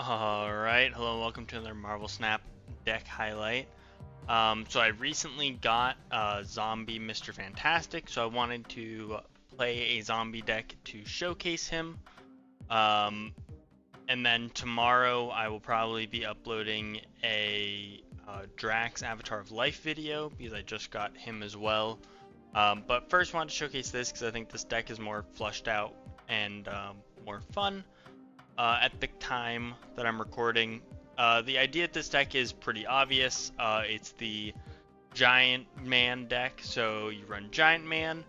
Alright, hello and welcome to another Marvel Snap deck highlight. So I recently got Zombie Mr. Fantastic, so I wanted to play a zombie deck to showcase him. And then tomorrow I will probably be uploading a Drax Avatar of Life video because I just got him as well. But first I wanted to showcase this because I think this deck is more flushed out and more fun. At the time that I'm recording. The idea of this deck is pretty obvious. It's the Giant Man deck, so you run Giant Man,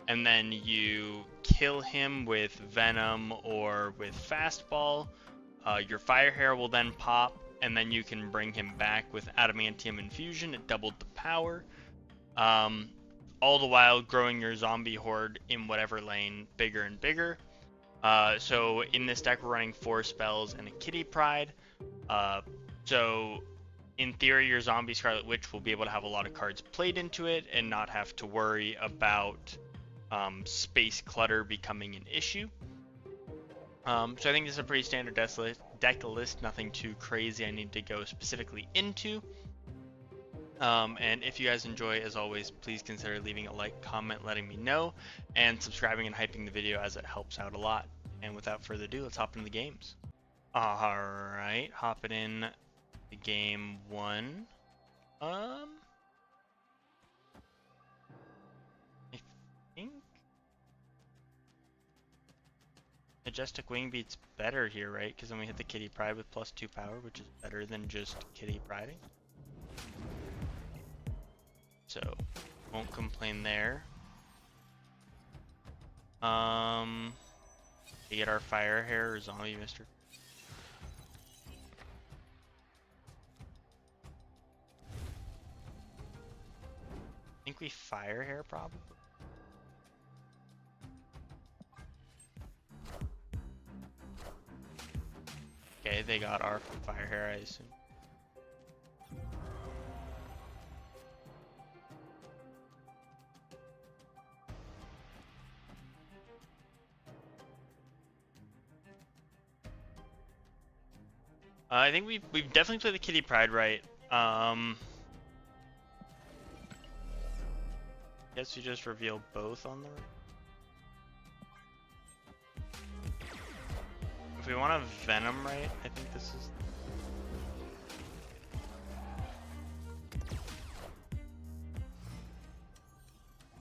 and then you kill him with Venom or with Fastball. Your Fire Hair will then pop, and then you can bring him back with Adamantium Infusion. It doubled the power. All the while growing your zombie horde in whatever lane bigger and bigger. So in this deck we're running 4 spells and a Kitty Pryde. So in theory your zombie Scarlet Witch will be able to have a lot of cards played into it and not have to worry about space clutter becoming an issue. So I think this is a pretty standard deck list, nothing too crazy I need to go specifically into. And if you guys enjoy, as always, please consider leaving a like, comment, letting me know, and subscribing and hyping the video as it helps out a lot. And without further ado, let's hop into the games. Alright, hopping in to game 1. I think Majestic Wing beats better here, right? Because then we hit the Kitty Pryde with +2 power, which is better than just Kitty Pryde. So, won't complain there. We get our Fire Hair or Zombie Mr. I think we Fire Hair probably. Okay, they got our Fire Hair, I assume. I think we've definitely played the Kitty Pryde right. Guess we just reveal both on the. If we want a Venom right, I think this is.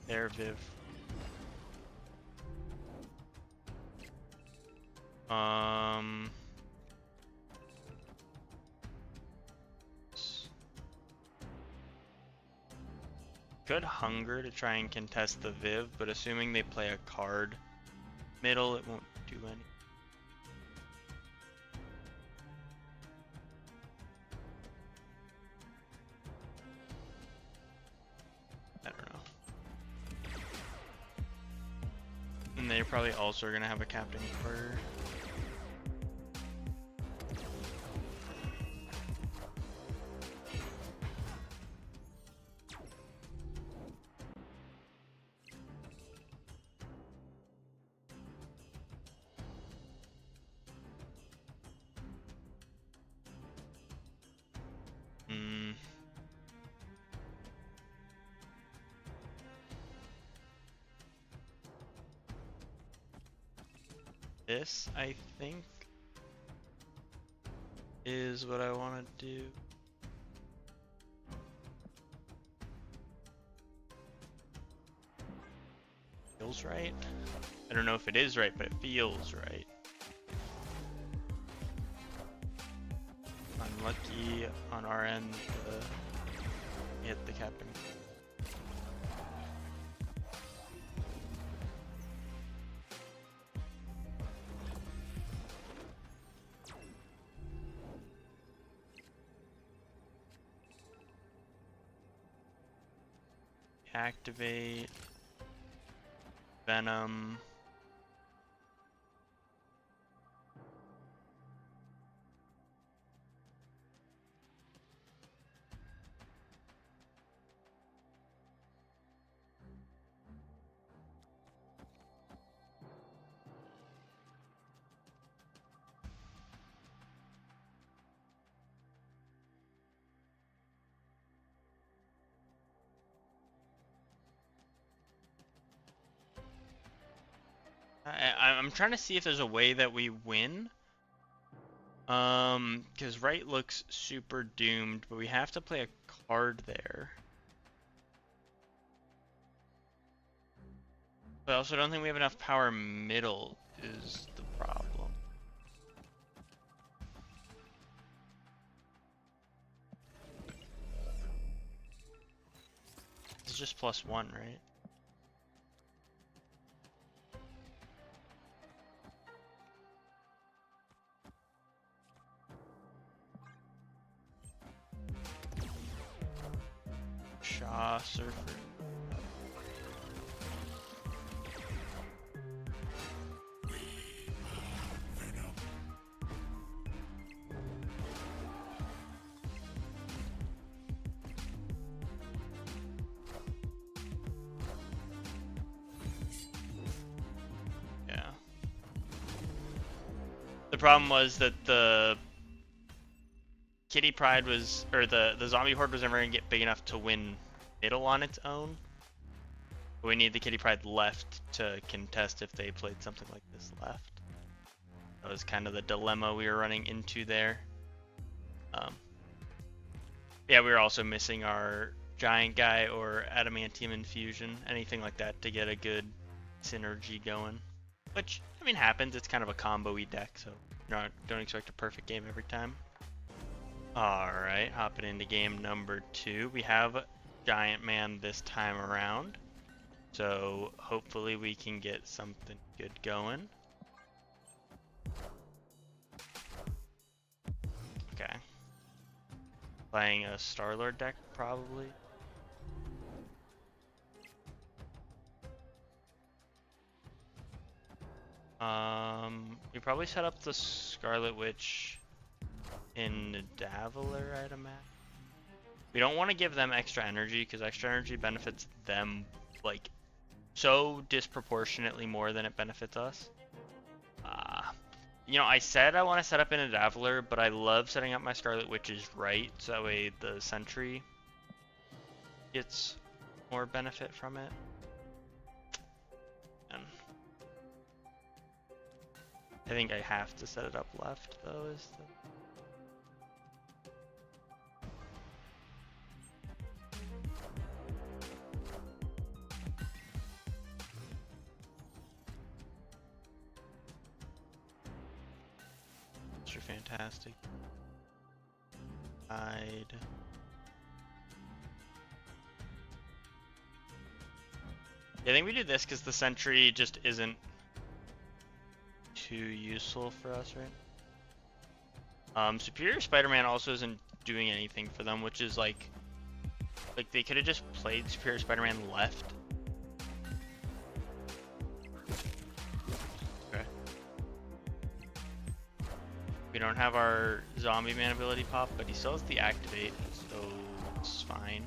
There, Viv. Could Hunger to try and contest the Viv, but assuming they play a card middle, it won't do any. I don't know. And they probably also are gonna have a Captain Carter. This, I think, is what I want to do. Feels right. I don't know if it is right, but it feels right. Unlucky on our end to hit the Captain. Activate Venom. I'm trying to see if there's a way that we win. Because right looks super doomed, but we have to play a card there. But I also don't think we have enough power middle is the problem. It's just +1, right? Shaw Surfer. Yeah. The problem was that the Kitty Pryde was, or the zombie horde was never gonna get big enough to win middle on its own. But we need the Kitty Pryde left to contest if they played something like this left. That was kind of the dilemma we were running into there. Yeah, we were also missing our giant guy or adamantium infusion, anything like that to get a good synergy going. Which, I mean, happens. It's kind of a combo-y deck, so don't expect a perfect game every time. Alright, hopping into game number 2. We have Giant Man this time around. So hopefully we can get something good going. Okay. Playing a Star-Lord deck, probably. We probably set up the Scarlet Witch in Nidavellir, I'd imagine. We don't want to give them extra energy, because extra energy benefits them, like, so disproportionately more than it benefits us. You know, I said I want to set up in Nidavellir, but I love setting up my Scarlet Witches right, so that way the Sentry gets more benefit from it. And I think I have to set it up left, though, is the... Mr. Fantastic. Hide. Yeah, I think we do this because the Sentry just isn't too useful for us, right? Superior Spider-Man also isn't doing anything for them, which is like they could have just played Superior Spider-Man left. Okay. We don't have our Zombie Man ability pop, but he still has the Activate, so it's fine.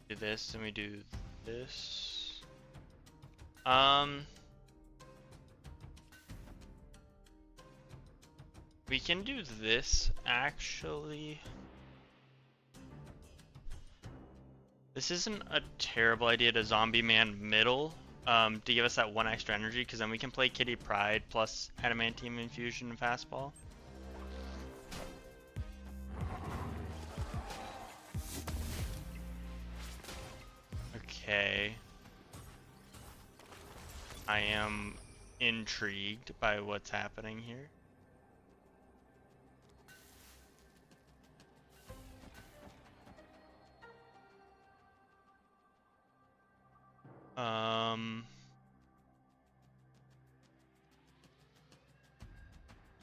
Do this, and we do this. We can do this, actually. This isn't a terrible idea to Zombie Man middle, to give us that 1 extra energy, because then we can play Kitty Pryde plus Adamantium Infusion and Fastball. Okay. I am intrigued by what's happening here.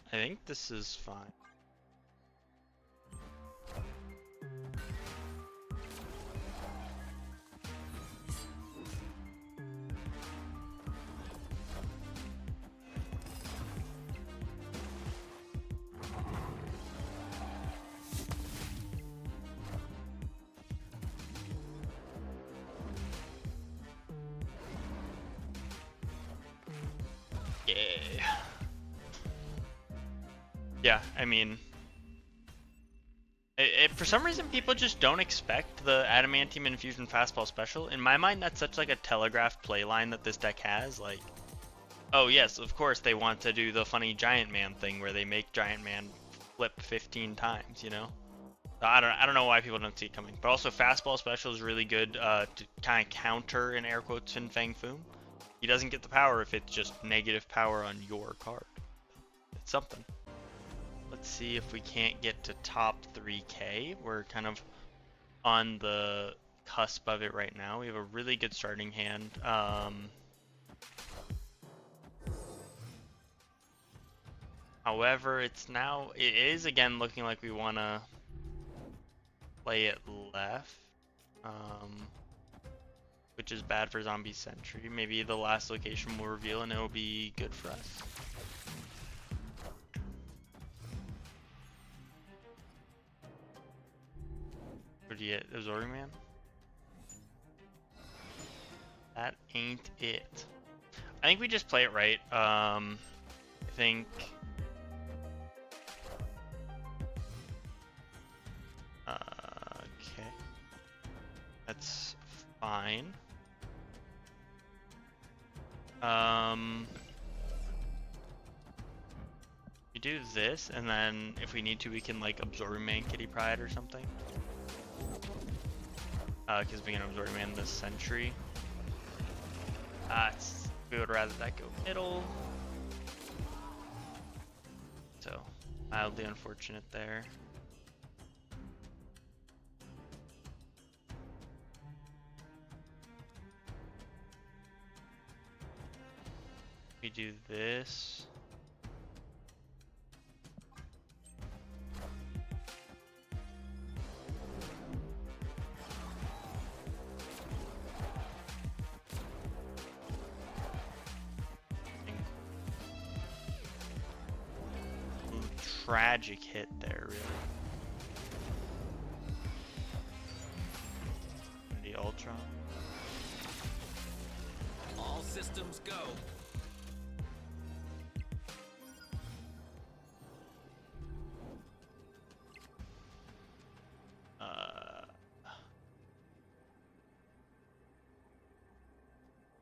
I think this is fine. Yeah. Yeah, I mean, for some reason people just don't expect the Adamantium Infusion Fastball Special. In my mind, that's such like a telegraphed play line that this deck has. Like, oh yes, of course they want to do the funny Giant Man thing where they make Giant Man flip 15 times, you know? I don't know why people don't see it coming. But also Fastball Special is really good to kind of counter, in air quotes, Fin Fang Foom. He doesn't get the power if it's just negative power on your card. It's something. Let's see if we can't get to top 3K. We're kind of on the cusp of it right now. We have a really good starting hand. However, it is again looking like we want to play it left, which is bad for Zombie Sentry. Maybe the last location will reveal and it will be good for us. What do you get? Absorbing Man? That ain't it. I think we just play it right. I think... okay. That's fine. We do this, and then if we need to, we can like Absorbing Man Kitty Pryde or something. Because we can Absorbing Man this Sentry. We would rather that go middle. So, mildly unfortunate there. We do this. Tragic hit there, really. The Ultron. All systems go.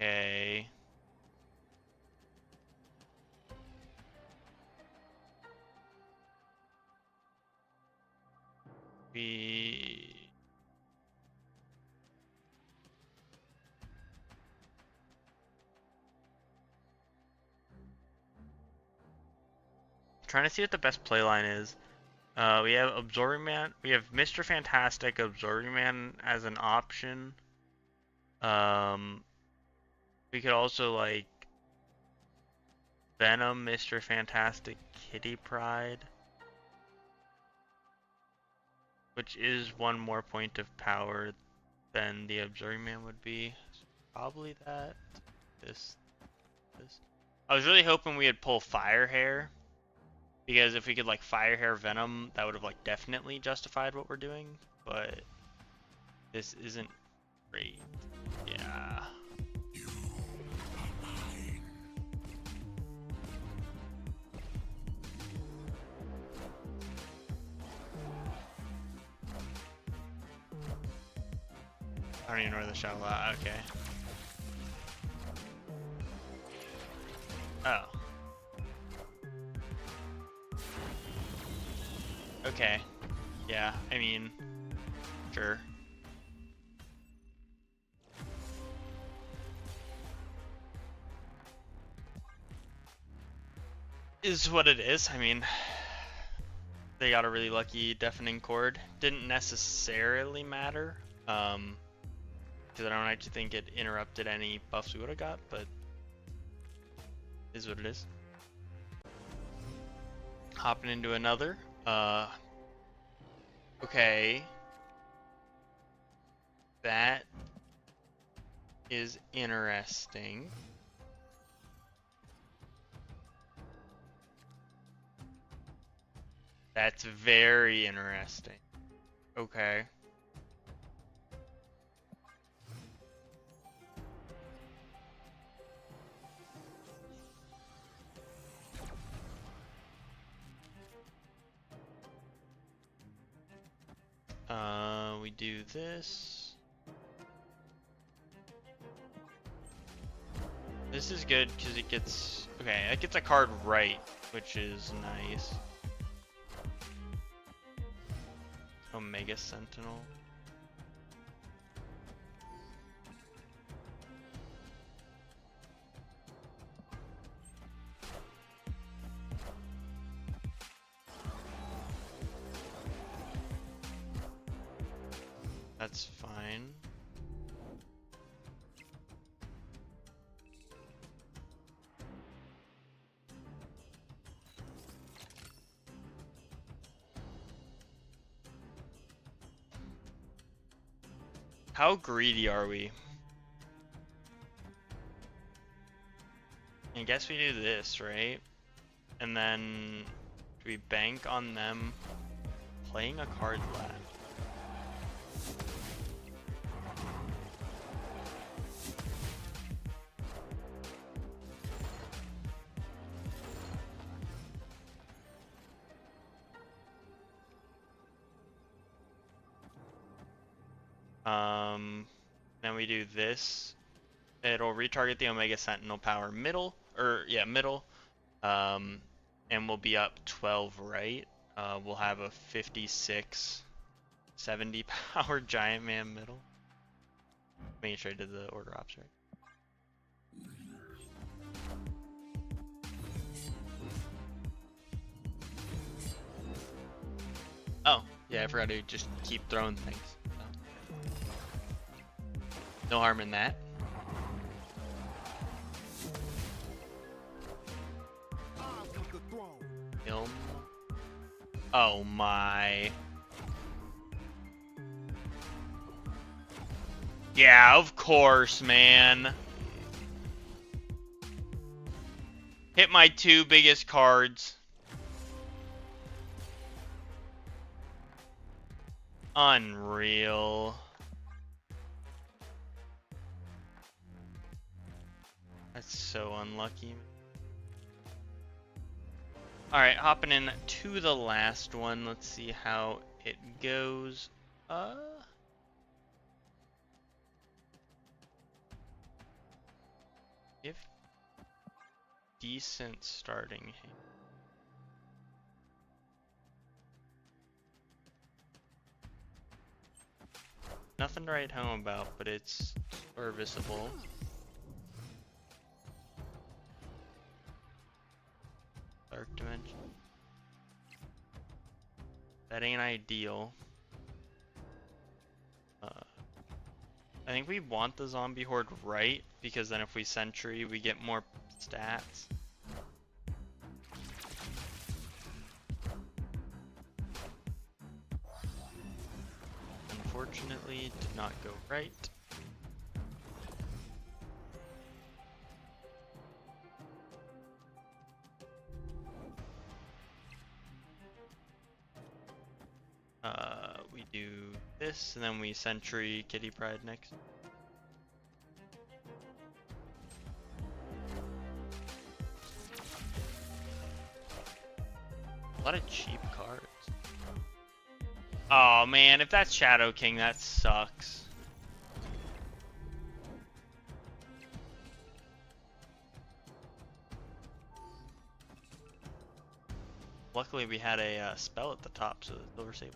Okay. Trying to see what the best play line is. We have Absorbing Man. We have Mr. Fantastic, Absorbing Man as an option. We could also like Venom, Mr. Fantastic, Kitty Pryde, which is one more point of power than the Absorbing Man would be. So probably that. This. I was really hoping we would pull Fire Hair. Because if we could like Fire Hair Venom, that would have like definitely justified what we're doing, but this isn't great. Yeah. I don't even know where the shot was. Okay. Oh. Okay. Yeah, I mean, sure. Is what it is. I mean, they got a really lucky Deafening Chord. Didn't necessarily matter, because I don't actually think it interrupted any buffs we would have got, but is what it is. Hopping into another. Okay. That is interesting. That's very interesting. Okay. We do this. This is good because it gets, okay, it gets a card right, which is nice. Omega Sentinel. That's fine. How greedy are we? I guess we do this, right? And then do we bank on them playing a card left? Then we do this. It'll retarget the Omega Sentinel power middle, middle. And we'll be up 12 right. We'll have a 56, 70 power Giant Man middle. Making sure I did the order ops right. Oh, yeah, I forgot to just keep throwing things. No harm in that. Film. Oh my. Yeah, of course, man. Hit my two biggest cards. Unreal. That's so unlucky. Alright, hopping in to the last one. Let's see how it goes. If decent starting hand. Nothing to write home about, but it's serviceable. Dark Dimension. That ain't ideal. I think we want the zombie horde right, because then if we sentry, we get more stats. Unfortunately, did not go right. We do this, and then we sentry Kitty Pryde next. A lot of cheap cards. Oh man, if that's Shadow King, that sucks. Luckily we had a spell at the top, so the Silver Sable.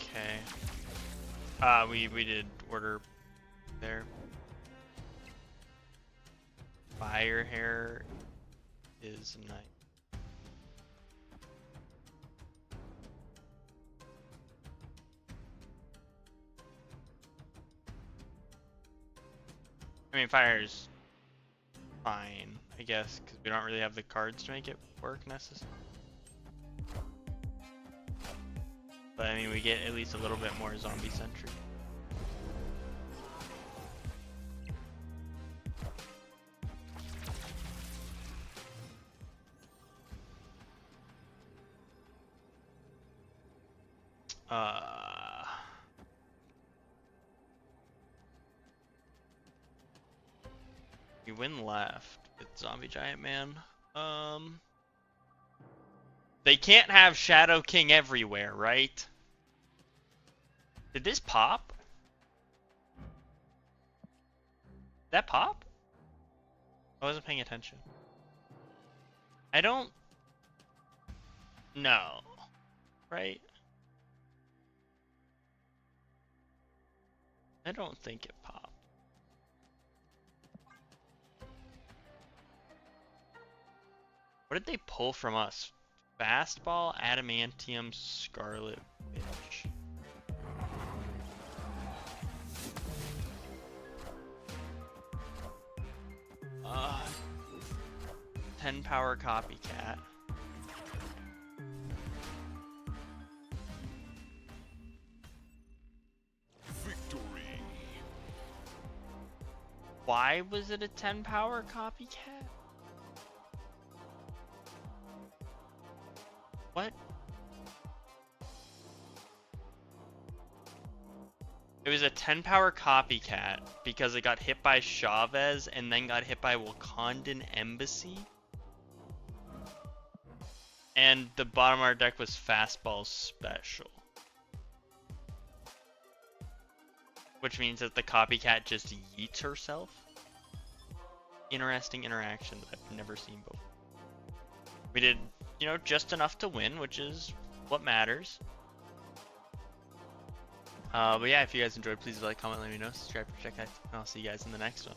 Okay. We did order there. Fire hair is nice. I mean, fire's fine, I guess, because we don't really have the cards to make it work necessarily. But I mean, we get at least a little bit more zombie sentry. We win left with Zombie Giant Man. They can't have Shadow King everywhere, right? Did this pop? Did that pop? I wasn't paying attention. I don't know. Right? I don't think it popped. What did they pull from us? Fastball, Adamantium, Scarlet Witch. Uh, 10 power copycat. Victory. Why was it a 10 power copycat? What? It was a 10 power copycat because it got hit by Chavez and then got hit by Wakandan Embassy. And the bottom of our deck was Fastball Special. Which means that the copycat just yeets herself. Interesting interaction that I've never seen before. We did, you know, just enough to win, which is what matters. But yeah, if you guys enjoyed, please like, comment, let me know, subscribe, check out, and I'll see you guys in the next one.